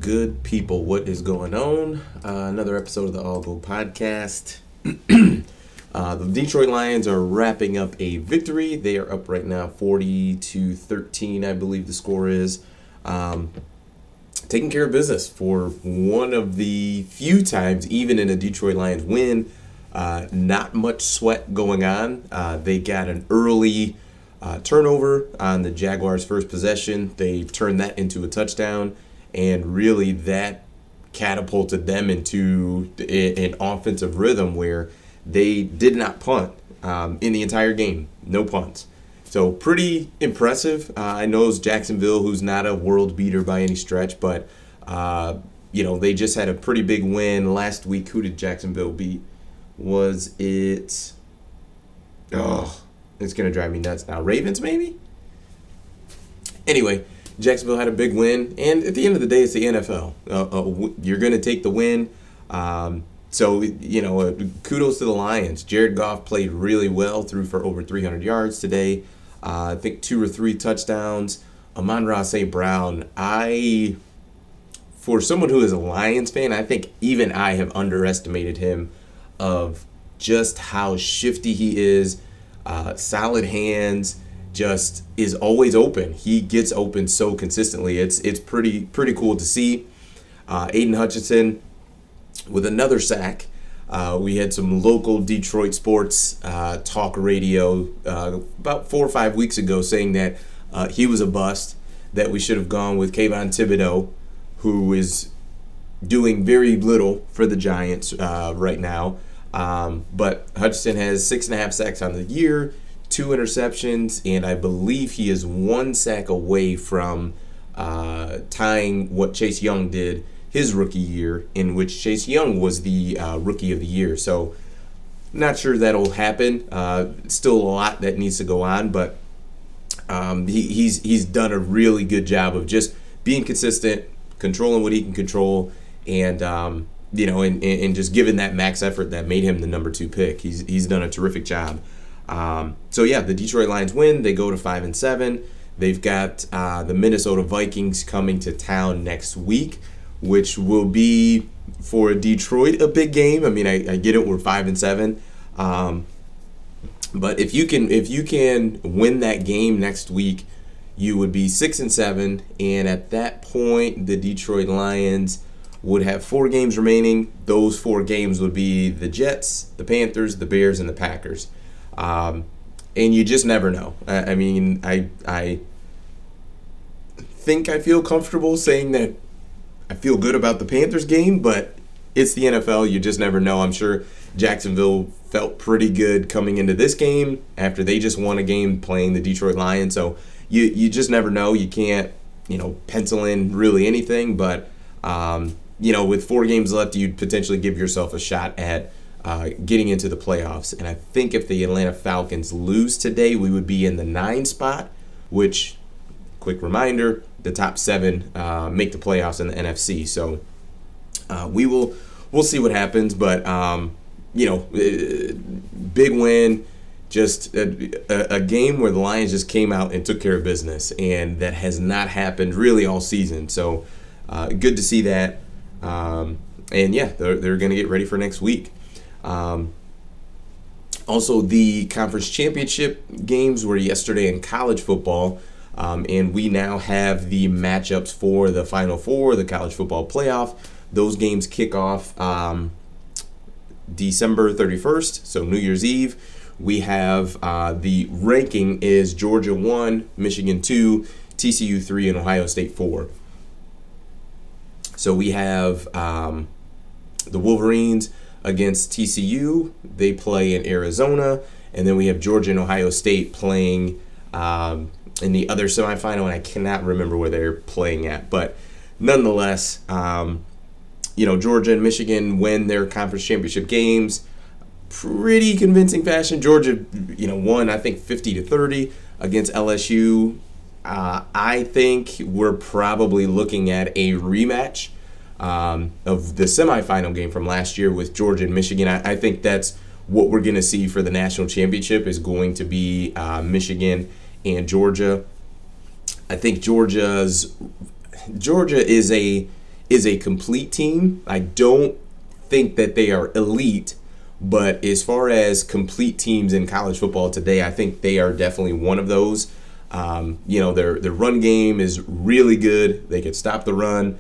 good people? What is going on? Another episode of the All Go podcast. The Detroit Lions are wrapping up a victory. They are up right now 40-13, I believe the score is. Taking care of business for one of the few times, even in a Detroit Lions win. Not much sweat going on. They got an early turnover on the Jaguars' first possession. They turned that into a touchdown, and really that catapulted them into an offensive rhythm where they did not punt in the entire game. No punts. So pretty impressive. I know it's Jacksonville, who's not a world beater by any stretch, but they just had a pretty big win last week. Who did Jacksonville beat? Was it? Oh, it's going to drive me nuts now. Ravens, maybe? Anyway, Jacksonville had a big win, and at the end of the day, it's the NFL. You're going to take the win. So, kudos to the Lions. Jared Goff played really well, threw for over 300 yards today. I think 2 or 3 touchdowns. Amon-Ra St. Brown, for someone who is a Lions fan, I think even I have underestimated him of just how shifty he is. Solid hands, just is always open. He gets open so consistently. It's pretty cool to see. Aiden Hutchinson with another sack. We had some local Detroit sports talk radio about 4 or 5 weeks ago saying that he was a bust, that we should have gone with Kayvon Thibodeau, who is doing very little for the Giants right now. But Hutchinson has 6.5 sacks on the year, 2 interceptions, and I believe he is 1 sack away from tying what Chase Young did his rookie year, in which Chase Young was the rookie of the year. So not sure that'll happen. Still a lot that needs to go on, but he's done a really good job of just being consistent, controlling what he can control, and and just giving that max effort that made him the number 2 pick. He's done a terrific job. The Detroit Lions win. They go to 5-7. They've got the Minnesota Vikings coming to town next week, which will be, for Detroit, a big game. I mean, I get it. We're 5-7. But if you can win that game next week, you would be 6-7, and at that point, the Detroit Lions would have 4 games remaining. Those 4 games would be the Jets, the Panthers, the Bears, and the Packers. And you just never know. I mean, I think I feel comfortable saying that I feel good about the Panthers game, but it's the NFL. You just never know. I'm sure Jacksonville felt pretty good coming into this game after they just won a game playing the Detroit Lions. So you just never know. You can't, pencil in really anything, but with 4 games left, you'd potentially give yourself a shot at getting into the playoffs. And I think if the Atlanta Falcons lose today, we would be in the 9 spot, which, quick reminder, the top 7 make the playoffs in the NFC. So we'll see what happens, but big win. Just a game where the Lions just came out and took care of business, and that has not happened really all season. So good to see that. They're going to get ready for next week. Also, the conference championship games were yesterday in college football, and we now have the matchups for the Final Four, the college football playoff. Those games kick off December 31st, so New Year's Eve. We have the ranking is Georgia 1, Michigan 2, TCU 3, and OhioState 4. So we have the Wolverines against TCU. They play in Arizona. And then we have Georgia and Ohio State playing in the other semifinal, and I cannot remember where they're playing at. But nonetheless, Georgia and Michigan win their conference championship games. Pretty convincing fashion. Georgia, won, I think, 50-30 against LSU. I think we're probably looking at a rematch of the semifinal game from last year with Georgia and Michigan. I think that's what we're going to see for the national championship is going to be Michigan and Georgia. I think Georgia is is a complete team. I don't think that they are elite, but as far as complete teams in college football today, I think they are definitely one of those. Their run game is really good. They can stop the run.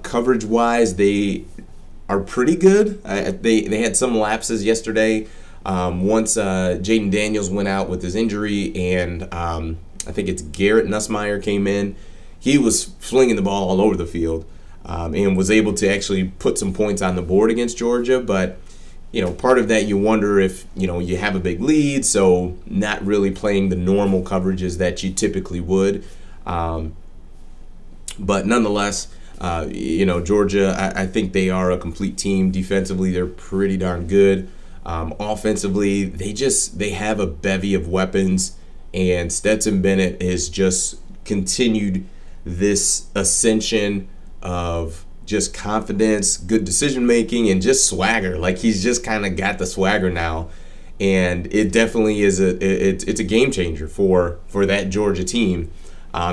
Coverage-wise, they are pretty good. They had some lapses yesterday. Once Jaden Daniels went out with his injury, and I think it's Garrett Nussmeier came in, he was flinging the ball all over the field and was able to actually put some points on the board against Georgia. But part of that, you wonder if you have a big lead, so not really playing the normal coverages that you typically would. But nonetheless, Georgia, I think they are a complete team. Defensively, they're pretty darn good. Offensively, they have a bevy of weapons, and Stetson Bennett has just continued this ascension of just confidence, good decision making, and just swagger. Like, he's just kind of got the swagger now, and it definitely is it's a game changer for that Georgia team.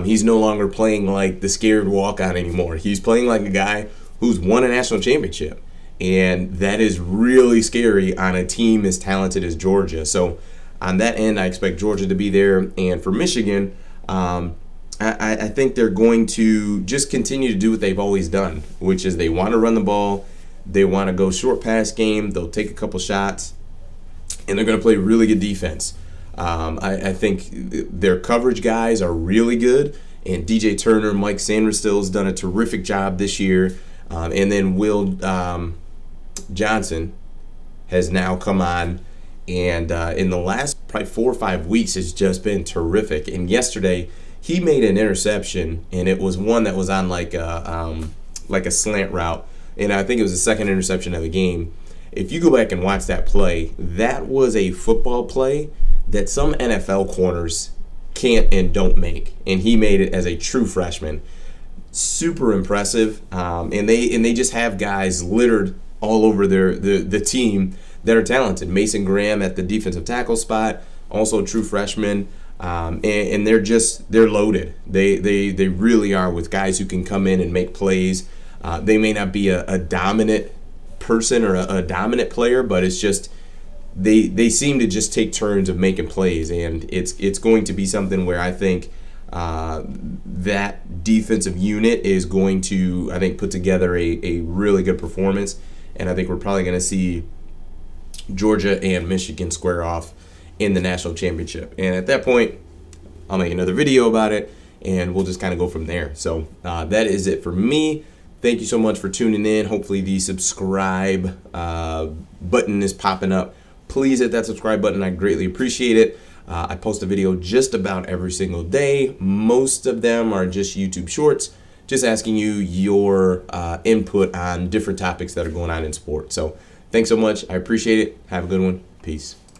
He's no longer playing like the scared walk-on anymore. He's playing like a guy who's won a national championship, and that is really scary on a team as talented as Georgia. So on that end, I expect Georgia to be there. And for Michigan, I think they're going to just continue to do what they've always done, which is they want to run the ball, they want to go short pass game, they'll take a couple shots, and they're going to play really good defense. I think their coverage guys are really good, and DJ Turner, Mike Sanderstill has done a terrific job this year, and then Will Johnson has now come on, and in the last probably 4 or 5 weeks has just been terrific. And yesterday he made an interception, and it was one that was on like a slant route, and I think it was the second interception of the game. If you go back and watch that play, that was a football play that some NFL corners can't and don't make, and he made it as a true freshman. Super impressive, and they just have guys littered all over the team that are talented. Mason Graham at the defensive tackle spot, also a true freshman, and they're loaded. They really are, with guys who can come in and make plays. They may not be a dominant person or a dominant player, but it's just they seem to just take turns of making plays, and it's going to be something where I think that defensive unit is going to, I think, put together a really good performance, and I think we're probably going to see Georgia and Michigan square off in the national championship. And at that point, I'll make another video about it, and we'll just kind of go from there. So that is it for me. Thank you so much for tuning in. Hopefully the subscribe button is popping up. Please hit that subscribe button. I greatly appreciate it. I post a video just about every single day. Most of them are just YouTube shorts, just asking you your input on different topics that are going on in sports. So thanks so much. I appreciate it. Have a good one. Peace.